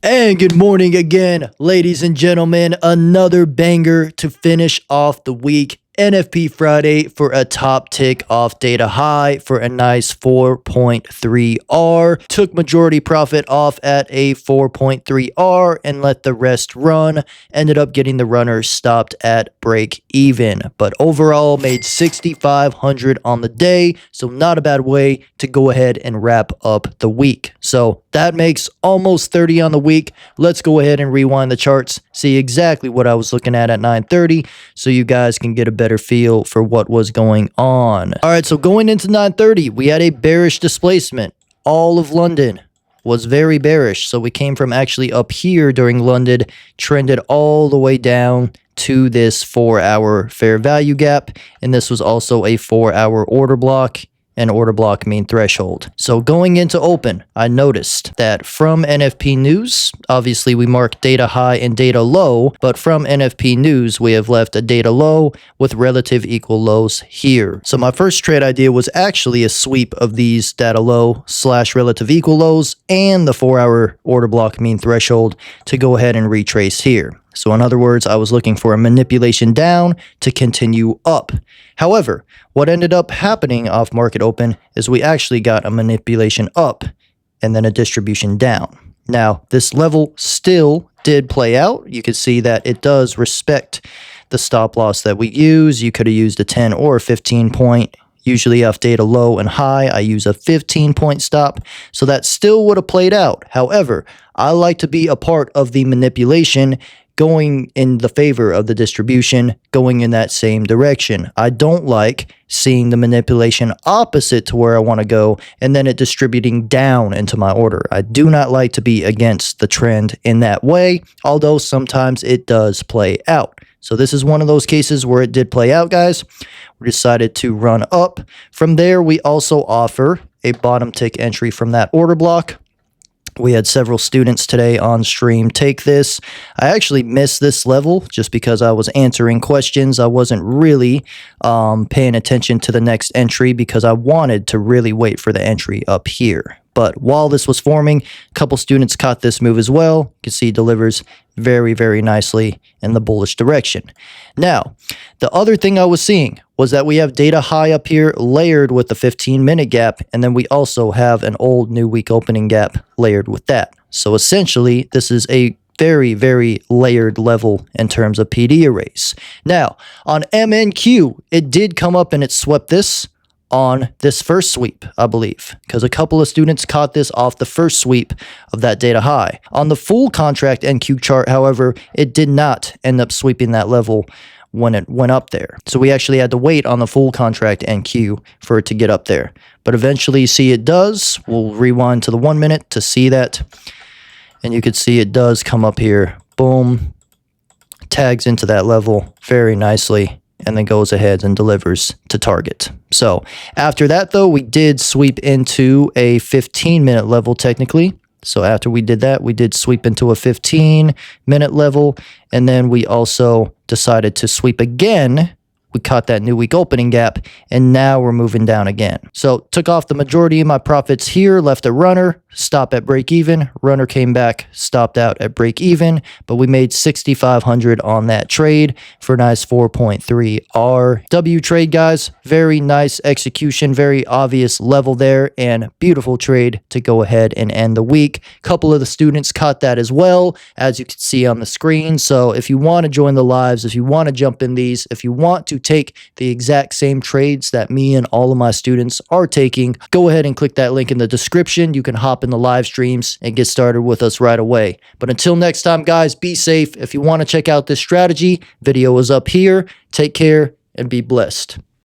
And good morning again, ladies and gentlemen. Another banger to finish off the week. NFP Friday for a top tick off data high for a nice 4.3 R. Took majority profit off at a 4.3 R and let the rest run. Ended up getting the runner stopped at break even. But overall made 6,500 on the day. So not a bad way to go ahead and wrap up the week. So that makes almost 30 on the week. Let's go ahead and rewind the charts. See exactly what I was looking at 9:30 so you guys can get a better feel for what was going on. All right, so going into 9:30, we had a bearish displacement. All of London was very bearish. So we came from actually up here during London, trended all the way down to this 4-hour fair value gap. And this was also a 4-hour order block. And order block mean threshold. So going into open, I noticed that from NFP News, obviously we marked data high and data low, but from NFP News, we have left a data low with relative equal lows here. So my first trade idea was actually a sweep of these data low / relative equal lows and the 4-hour order block mean threshold to go ahead and retrace here. So in other words, I was looking for a manipulation down to continue up. However, what ended up happening off market open is we actually got a manipulation up and then a distribution down. Now, this level still did play out. You can see that it does respect the stop loss that we use. You could have used a 10 or a 15 point. Usually off data low and high, I use a 15-point stop, so that still would have played out. However, I like to be a part of the manipulation going in the favor of the distribution, going in that same direction. I don't like seeing the manipulation opposite to where I want to go and then it distributing down into my order. I do not like to be against the trend in that way, although sometimes it does play out. So this is one of those cases where it did play out, guys. We decided to run up. From there, we also offer a bottom tick entry from that order block. We had several students today on stream take this. I actually missed this level just because I was answering questions. I wasn't really paying attention to the next entry because I wanted to really wait for the entry up here. But while this was forming, a couple students caught this move as well. You can see it delivers very, very nicely in the bullish direction. Now, the other thing I was seeing was that we have data high up here layered with the 15-minute gap, and then we also have an old new week opening gap layered with that. So essentially, this is a very, very layered level in terms of PD arrays. Now, on MNQ, it did come up and it swept this on this first sweep, I believe, because a couple of students caught this off the first sweep of that data high. On the full contract NQ chart, however, it did not end up sweeping that level when it went up there. So we actually had to wait on the full contract NQ for it to get up there. But eventually, you see it does. We'll rewind to the 1 minute to see that. And you can see it does come up here. Boom. Tags into that level very nicely. And then goes ahead and delivers to target. So after that, though, we did sweep into a 15-minute level technically. So after we did that, we did sweep into a 15-minute level. And then we also decided to sweep again. We caught that new week opening gap, and now we're moving down again. So took off the majority of my profits here, left a runner, stop at break even. Runner came back, stopped out at break even, but we made 6,500 on that trade for a nice 4.3 RW trade, guys. Very nice execution, very obvious level there, and beautiful trade to go ahead and end the week. Couple of the students caught that as well, as you can see on the screen. So if you want to join the lives, if you want to jump in these, if you want to take the exact same trades that me and all of my students are taking, go ahead and click that link in the description. You can hop in the live streams and get started with us right away. But until next time, guys, be safe. If you want to check out this strategy, video is up here. Take care and be blessed.